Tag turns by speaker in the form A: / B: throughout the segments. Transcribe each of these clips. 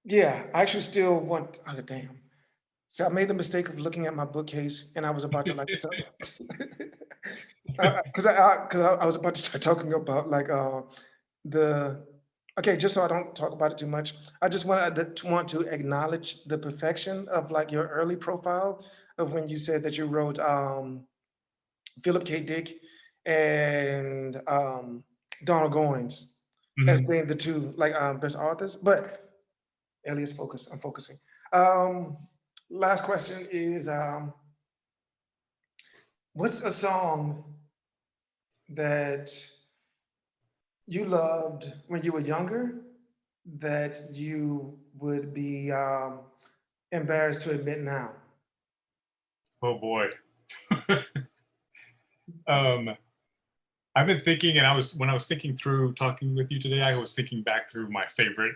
A: Yeah, I actually still want. Oh damn! So I made the mistake of looking at my bookcase, and I was about to like start because I was about to start talking about like the. Okay, just so I don't talk about it too much, I just want to acknowledge the perfection of like your early profile of when you said that you wrote Philip K. Dick and Donald Goines as
B: Mhm.
A: being the two like best authors. But Elias, focus. I'm focusing. Um, Last question is, what's a song that you loved when you were younger that you would be embarrassed to admit now?
B: Oh boy. um, I've been thinking, and when I was thinking through talking with you today, I was thinking back through my favorite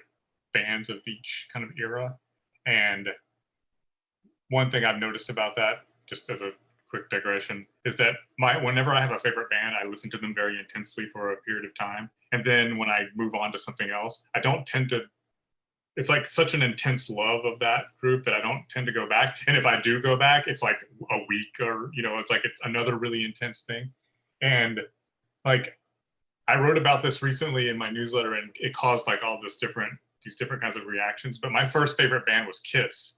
B: bands of each kind of era. And one thing I've noticed about that, just as a quick digression, is that whenever I have a favorite band, I listen to them very intensely for a period of time. And then when I move on to something else, I don't tend to it's like such an intense love of that group that I don't tend to go back. And if I do go back, it's like a week or, it's like another really intense thing. And like I wrote about this recently in my newsletter and it caused like these different kinds of reactions. But my first favorite band was Kiss.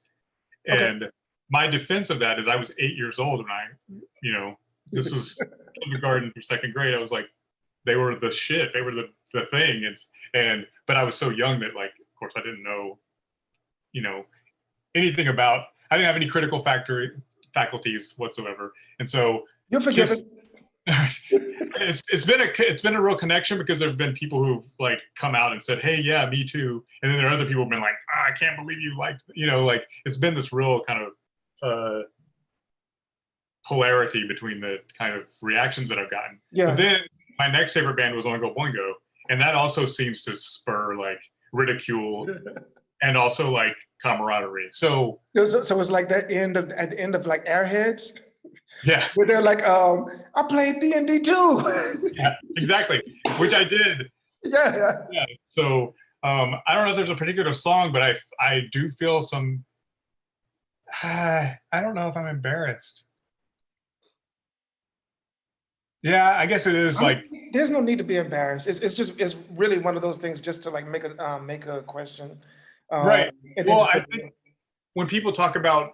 A: Okay.
B: And my defense of that is I was 8 years old when you know, this was kindergarten through second grade. I was like, they were the shit. They were the thing. But I was so young that like, of course I didn't know, you know, anything about, I didn't have any critical faculties whatsoever. And so
A: You're
B: Kiss,
A: forgiven.
B: it's been a real connection because there have been people who've like come out and said, "Hey, yeah, me too," and then there are other people who've been like, "I can't believe you liked," like it's been this real kind of polarity between the kind of reactions that I've gotten. But
A: Yeah.
B: then my next favorite band was Oingo Boingo, and that also seems to spur like ridicule and also like camaraderie. So
A: So it's like that end of at the end of like Airheads,
B: yeah,
A: where they're like, I played D&D too.
B: yeah, exactly, which I did.
A: Yeah.
B: Yeah. So I don't know if there's a particular song, but I do feel some. I don't know if I'm embarrassed. Yeah, I guess it is like
A: There's no need to be embarrassed. It's just it's really one of those things just to like make a question, um,
B: right.
A: and then
B: Well,
A: just
B: I think when people talk about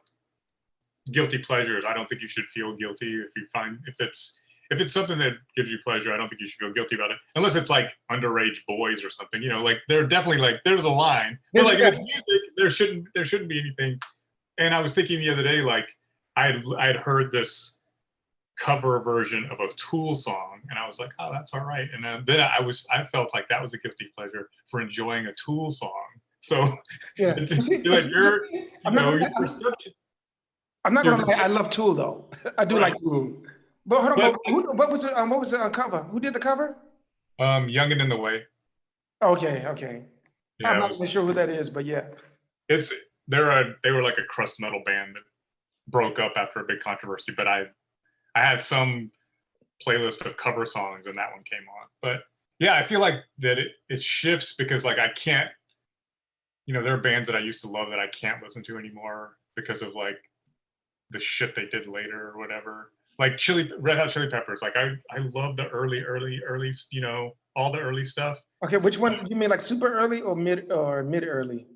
B: guilty pleasures, I don't think you should feel guilty if it's something that gives you pleasure. I don't think you should feel guilty about it, unless it's like underage boys or something. Like they're definitely like there's a line, but
A: there's
B: like if it's music, there shouldn't be anything. And I was thinking the other day, like I had heard this cover version of a Tool song, and I was like, oh, that's all right. And then I felt like that was a guilty pleasure for enjoying a Tool song. So
A: yeah. But
B: like
A: see, but see,
B: your perception,
A: I'm not
B: your
A: gonna lie. I
B: perception,
A: love Tool though. I do like
B: right?
A: Tool. But hold on.
B: But
A: But what was the cover? Who did the cover?
B: Young and in the Way,
A: Okay. Okay. I'm
B: yeah, it
A: not
B: was.
A: even sure who that is, but yeah.
B: It's they were like a crust metal band that broke up after a big controversy. But I had some playlist of cover songs, and that one came on. But yeah, I feel like that it shifts because like I can't, there are bands that I used to love that I can't listen to anymore because of like the shit they did later or whatever. Like Red Hot Chili Peppers. Like I love the early, all the early stuff.
A: Okay. Which one? You mean like super early or mid early?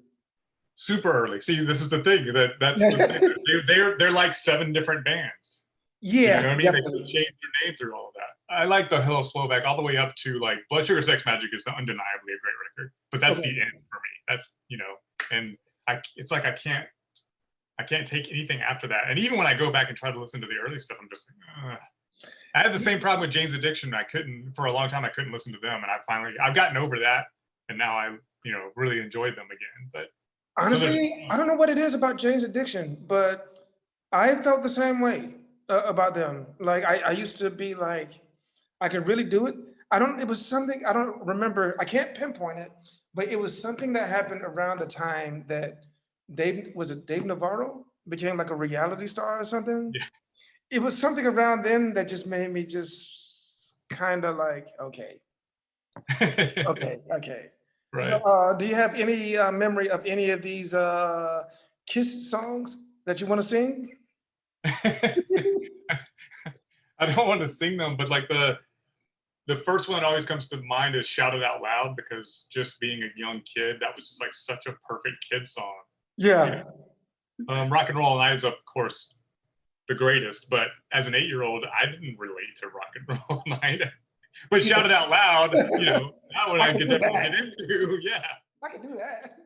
B: Super early. See, this is the thing that's the thing. They're like seven different bands. You know
A: Yeah.
B: what I mean? They
A: Definitely.
B: changed their name through all of that. I like the Hello Slovak all the way up to like Blood Sugar Sex Magic is undeniably a great record, but that's the
A: Okay.
B: end for me. That's and it's like I can't take anything after that. And even when I go back and try to listen to the early stuff, I'm just like, ugh. I had the same problem with Jane's Addiction. I couldn't for a long time. I couldn't listen to them, and I've gotten over that, and now I really enjoyed them again. But so there's
A: Honestly, I don't know what it is about Jane's Addiction, but I felt the same way about them. Like I used to be like, I could really do it. I don't. It was something I don't remember. I can't pinpoint it, but it was something that happened around the time that Dave Navarro became like a reality star or something. It was something around then that just made me just kind of like, okay,
B: yeah.
A: okay.
B: Right.
A: Do you have any memory of any of these Kiss songs that you want to sing?
B: I don't want to sing them, but like the first one that always comes to mind is "Shout It Out Loud" because just being a young kid, that was just like such a perfect kid song. You
A: Yeah.
B: know, "Rock and Roll All Night" is of course the greatest, but as an 8-year-old, I didn't relate to "Rock and Roll All Night." But "Shout It Out Loud," that one
A: I
B: I
A: can
B: could
A: do
B: definitely
A: that.
B: get into. Yeah.
A: I can do that.